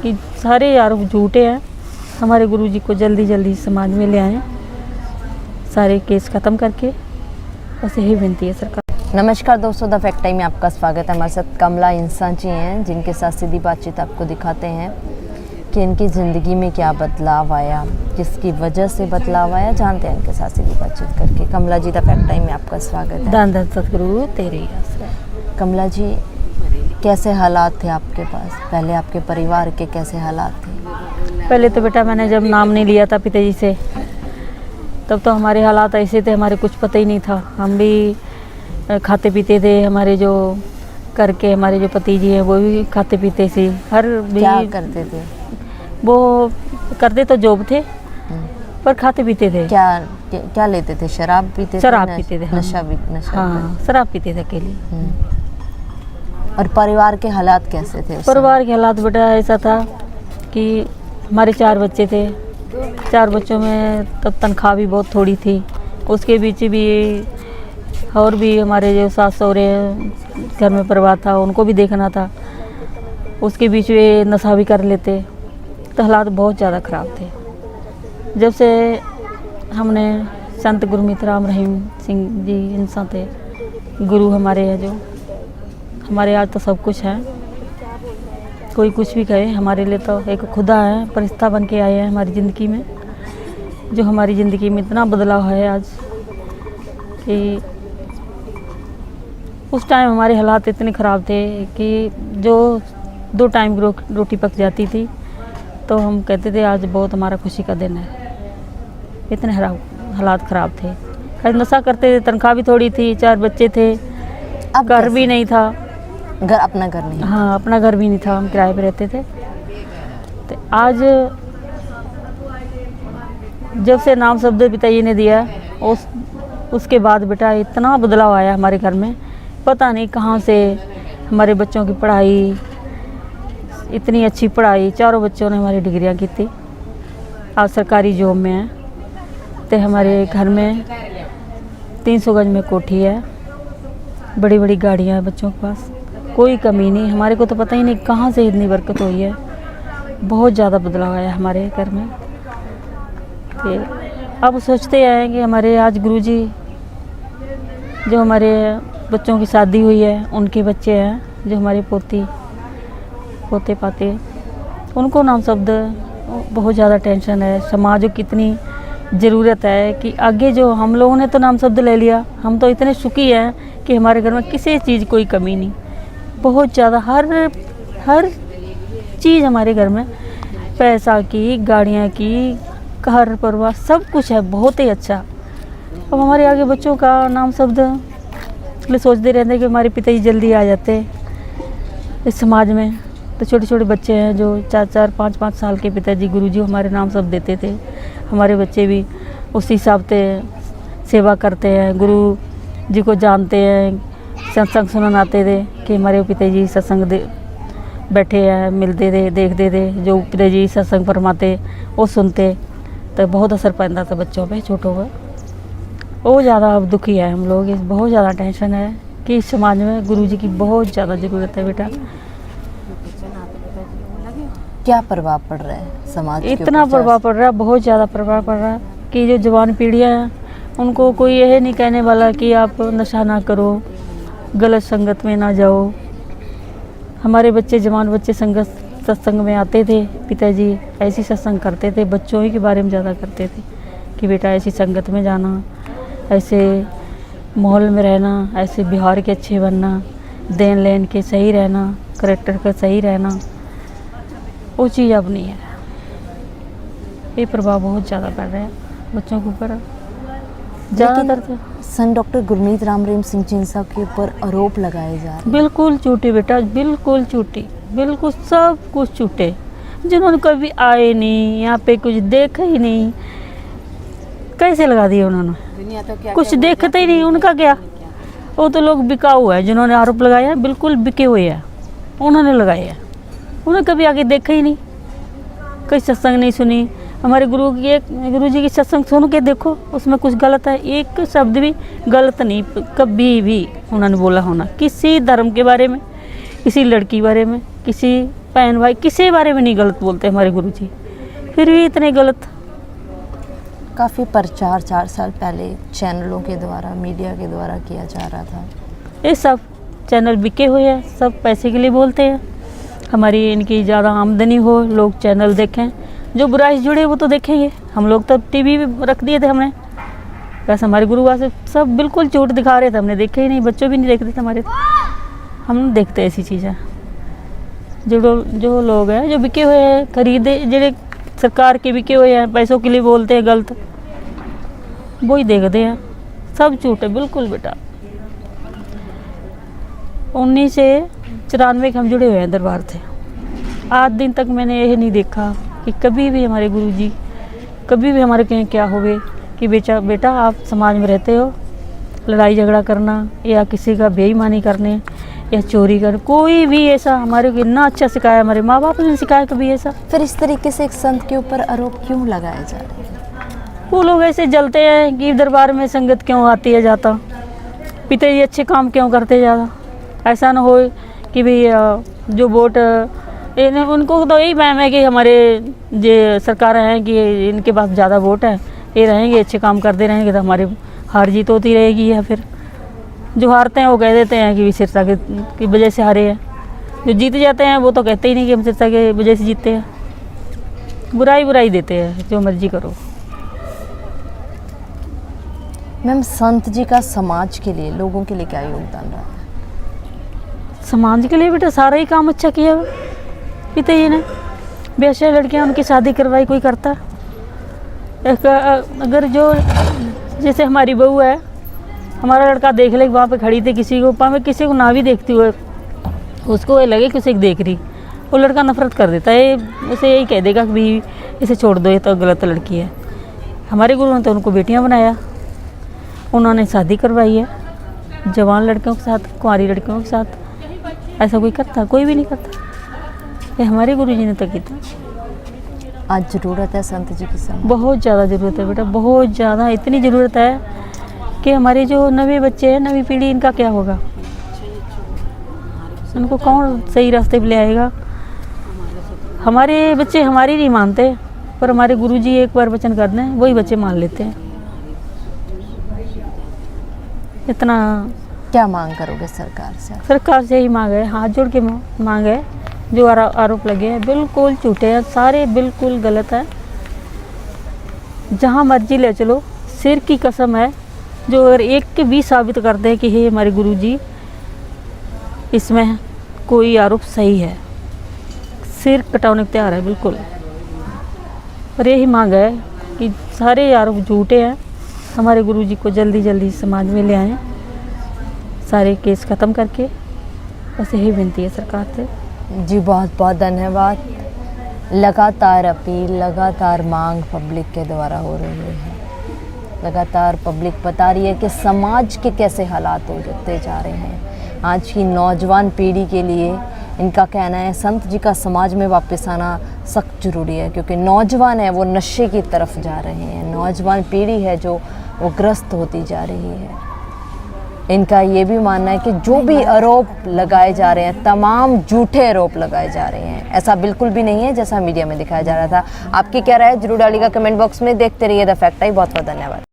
कि सारे आरोप झूठे हैं। हमारे गुरुजी को जल्दी जल्दी समाज में ले आएं, सारे केस ख़त्म करके, बस यही विनती है सरकार। नमस्कार दोस्तों, द फैक्ट टाइम में आपका स्वागत है। हमारे साथ कमला इंसान जी हैं, जिनके साथ सीधी बातचीत आपको दिखाते हैं कि इनकी ज़िंदगी में क्या बदलाव आया, किसकी वजह से बदलाव आया, जानते हैं इनके साथ सीधी बातचीत करके। कमला जी, द फैक्ट टाइम में आपका स्वागत है। दान दान सतगुरु तेरे ही आसरा। कमला जी, कैसे हालात थे आपके पास? पहले आपके परिवार के कैसे हालात थे? पहले तो बेटा मैंने जब नाम नहीं लिया था पिताजी से, तब तो हमारे हालात ऐसे थे, हमारे कुछ पता ही नहीं था। हम भी खाते पीते थे, हमारे जो करके हमारे जो पति जी हैं वो भी खाते पीते थे। हर भी क्या करते थे वो? करते तो जॉब थे पर खाते पीते थे। क्या लेते थे? शराब पीते थे? शराब पीते थे। नशा भी? नशा? हाँ, शराब पीते थे अकेले। और परिवार के हालात कैसे थे? परिवार के हालात बेटा ऐसा था कि हमारे 4 बच्चे थे। 4 बच्चों में तब तनख्वाह भी बहुत थोड़ी थी। उसके बीच भी और भी हमारे जो सास सहुरे घर में परिवार था, उनको भी देखना था। उसके बीच वे नशा भी कर लेते, तो हालात बहुत ज़्यादा ख़राब थे। जब से हमने संत गुरमीत राम रहीम सिंह जी इंसान थे, गुरु हमारे हैं, जो हमारे आज तो सब कुछ है। कोई कुछ भी कहे, हमारे लिए तो एक खुदा है, फरिश्ता बन के आए हैं हमारी ज़िंदगी में, जो हमारी ज़िंदगी में इतना बदलाव है आज कि उस टाइम हमारे हालात इतने ख़राब थे कि जो 2 टाइम की रोटी पक जाती थी तो हम कहते थे आज बहुत हमारा खुशी का दिन है। इतने हालात ख़राब थे। खैर नशा करते थे, तनख्वाह भी थोड़ी थी, 4 बच्चे थे, घर भी नहीं था। अपना घर नहीं? हाँ, अपना घर भी नहीं था, हम किराए पे रहते थे। तो आज जब से नाम शब्द पिताजी ने दिया, उसके बाद बेटा इतना बदलाव आया हमारे घर में। पता नहीं कहाँ से हमारे बच्चों की पढ़ाई, इतनी अच्छी पढ़ाई, 4 बच्चों ने हमारी डिग्रियां की थी, आज सरकारी जॉब में है। तो हमारे घर में 300 गज में कोठी है, बड़ी बड़ी गाड़ियां हैं बच्चों के पास, कोई कमी नहीं। हमारे को तो पता ही नहीं कहाँ से इतनी बरकत हुई है। बहुत ज़्यादा बदलाव आया हमारे घर में। कि अब सोचते हैं कि हमारे आज गुरुजी जो हमारे बच्चों की शादी हुई है, उनके बच्चे हैं, जो हमारे पोते पाते, उनको नाम शब्द बहुत ज़्यादा टेंशन है। समाज को कितनी ज़रूरत है कि आगे जो हम लोगों ने तो नाम शब्द ले लिया, हम तो इतने सुखी हैं कि हमारे घर में किसी चीज़ कोई कमी नहीं। बहुत ज़्यादा हर चीज़ हमारे घर में, पैसा की, गाड़ियाँ की, घर परिवार सब कुछ है, बहुत ही अच्छा। अब हमारे आगे बच्चों का नाम शब्द इसलिए सोचते रहते हैं कि हमारे पिताजी जल्दी आ जाते इस समाज में। तो छोटे छोटे बच्चे हैं जो 4-4, 5-5 साल के, पिताजी गुरुजी हमारे नाम शब्द देते थे। हमारे बच्चे भी उसी हिसाब से सेवा करते हैं, गुरु जी को जानते हैं। सत्संग सुनने आते थे कि हमारे पिताजी सत्संग बैठे हैं, मिलते थे, देखते थे, जो पिताजी सत्संग फरमाते वो सुनते, तो बहुत असर पड़ता था बच्चों पे, छोटों पर। वो ज़्यादा अब दुखी है हम लोग, बहुत ज़्यादा टेंशन है कि इस समाज में गुरुजी की बहुत ज़्यादा ज़रूरत है बेटा। क्या प्रभाव पड़ रहा है समाज? इतना प्रभाव पड़ रहा है, बहुत ज़्यादा प्रभाव पड़ रहा है कि जो जवान पीढ़ियाँ हैं उनको कोई यह नहीं कहने वाला कि आप नशा ना करो, गलत संगत में ना जाओ। हमारे बच्चे, जवान बच्चे सत्संग में आते थे, पिताजी ऐसी सत्संग करते थे, बच्चों ही के बारे में ज़्यादा करते थे कि बेटा ऐसी संगत में जाना, ऐसे माहौल में रहना, ऐसे व्यवहार के अच्छे बनना, देन लेन के सही रहना, करेक्टर का सही रहना। वो चीज़ अब नहीं है। ये प्रभाव बहुत ज़्यादा पड़ रहा है बच्चों के ऊपर ज़्यादातर। तो संत डॉक्टर गुरमीत राम रहीम सिंह जी इंसान के ऊपर आरोप लगाए जा रहे हैं। बिल्कुल झूठी बेटा, बिल्कुल झूठी, बिल्कुल सब कुछ झूठे। जिन्होंने कभी आए नहीं, यहाँ पे कुछ देखा ही नहीं, कैसे लगा दिए उन्होंने? कुछ देखते ही नहीं, उनका क्या? वो तो लोग बिकाऊ है, जिन्होंने आरोप लगाया बिल्कुल बिके हुए हैं, उन्होंने लगाए हैं। उन्हें कभी आगे देखा ही नहीं, कोई सत्संग नहीं सुनी, हमारे गुरु जी की सत्संग सुन के देखो, उसमें कुछ गलत है, एक शब्द भी गलत नहीं कभी भी उन्होंने बोला होना, किसी धर्म के बारे में, किसी लड़की के बारे में, किसी बहन भाई, किसी बारे में नहीं गलत बोलते हमारे गुरु जी, फिर भी इतने गलत। काफ़ी प्रचार 4 साल पहले चैनलों के द्वारा, मीडिया के द्वारा किया जा रहा था। ये सब चैनल बिके हुए हैं, सब पैसे के लिए बोलते हैं, हमारी इनकी ज़्यादा आमदनी हो, लोग चैनल देखें, जो बुराई से जुड़े वो तो देखेंगे। हम लोग तो टीवी भी रख दिए थे हमने, बस हमारे गुरु से सब बिल्कुल झूठ दिखा रहे थे, हमने देखे ही नहीं, बच्चों भी नहीं देखते थे हमारे, हम देखते ऐसी चीज़ें। जो लोग हैं जो बिके हुए हैं, खरीदे जेड़े सरकार के बिके हुए हैं, पैसों के लिए बोलते हैं गलत, वही देखते हैं, सब झूठ है बिल्कुल बेटा। 1994 के हम जुड़े हुए हैं दरबार से, आज दिन तक मैंने यह नहीं देखा कि कभी भी हमारे गुरुजी कभी भी हमारे कहीं क्या होवे कि बेटा आप समाज में रहते हो, लड़ाई झगड़ा करना या किसी का बेईमानी करने या चोरी कर, कोई भी ऐसा हमारे को इतना अच्छा सिखाया, हमारे माँ बाप ने सिखाया कभी ऐसा। फिर इस तरीके से एक संत के ऊपर आरोप क्यों लगाए जा रहे हैं? वो लोग ऐसे जलते हैं कि दरबार में संगत क्यों आती है जाता, पिताजी अच्छे काम क्यों करते ज़्यादा, ऐसा ना हो कि भाई जो वोट उनको तो यही वहम है कि हमारे जो सरकार हैं कि इनके पास ज़्यादा वोट है, ये रहेंगे अच्छे काम करते रहेंगे तो हमारी हार जीत होती रहेगी, या फिर जो हारते हैं वो कह देते हैं कि सिरसा की वजह से हारे हैं, जो जीत जाते हैं वो तो कहते ही नहीं कि हम सिरसा की वजह से जीतते हैं, बुराई देते हैं, जो मर्जी करो। मैम, संत जी का समाज के लिए, लोगों के लिए क्या योगदान रहा है? समाज के लिए बेटा सारा ही काम अच्छा किया पिताजी ने, बेशक लड़कियां उनकी शादी करवाई, कोई करता अगर जो जैसे हमारी बहू है, हमारा लड़का देख ले वहाँ पे खड़ी थी, किसी को ना भी देखती हुए उसको ये लगे कि उसे देख रही, वो लड़का नफरत कर देता है, उसे यही कह देगा कि भाई इसे छोड़ दो, ये तो गलत लड़की है। हमारे गुरु ने तो उनको बेटियां बनाया, उन्होंने शादी करवाई है जवान लड़कियों के साथ, कुंवारी लड़कियों के साथ, ऐसा कोई करता? कोई भी नहीं करता, ये हमारे गुरु जी ने तो किया। आज ज़रूरत है संत जी की समाज, बहुत ज़्यादा ज़रूरत है बेटा, बहुत ज़्यादा, इतनी ज़रूरत है कि हमारे जो नवे बच्चे हैं, नवी पीढ़ी, इनका क्या होगा, उनको कौन सही रास्ते पे ले आएगा। हमारे बच्चे हमारी नहीं मानते, पर हमारे गुरुजी एक बार वचन कर दें वही बच्चे मान लेते हैं। इतना क्या मांग करोगे सरकार से? सरकार से ही मांग है, हाथ जोड़ के मांग है, जो आरोप लगे हैं बिल्कुल झूठे हैं, सारे बिल्कुल गलत है। जहाँ मर्जी ले चलो, सिर की कसम है, जो अगर एक के भी साबित कर दे कि हे हमारे गुरुजी इसमें कोई आरोप सही है, सिर कटाने को तैयार है बिल्कुल। और यही मांग है कि सारे आरोप झूठे हैं, हमारे गुरुजी को जल्दी समाज में ले आएँ, सारे केस ख़त्म करके, बस यही विनती है सरकार से। जी बहुत बहुत धन्यवाद। लगातार अपील, लगातार मांग पब्लिक के द्वारा हो रही है, लगातार पब्लिक बता रही है कि समाज के कैसे हालात होते जा रहे हैं। आज की नौजवान पीढ़ी के लिए इनका कहना है संत जी का समाज में वापस आना सख्त ज़रूरी है, क्योंकि नौजवान है वो नशे की तरफ जा रहे हैं, नौजवान पीढ़ी है जो वो ग्रस्त होती जा रही है। इनका ये भी मानना है कि जो भी आरोप लगाए जा रहे हैं तमाम झूठे आरोप लगाए जा रहे हैं, ऐसा बिल्कुल भी नहीं है जैसा मीडिया में दिखाया जा रहा था। आपकी क्या राय है जरूर डालिएगा कमेंट बॉक्स में। देखते रहिए द फैक्ट टाइम। बहुत बहुत धन्यवाद।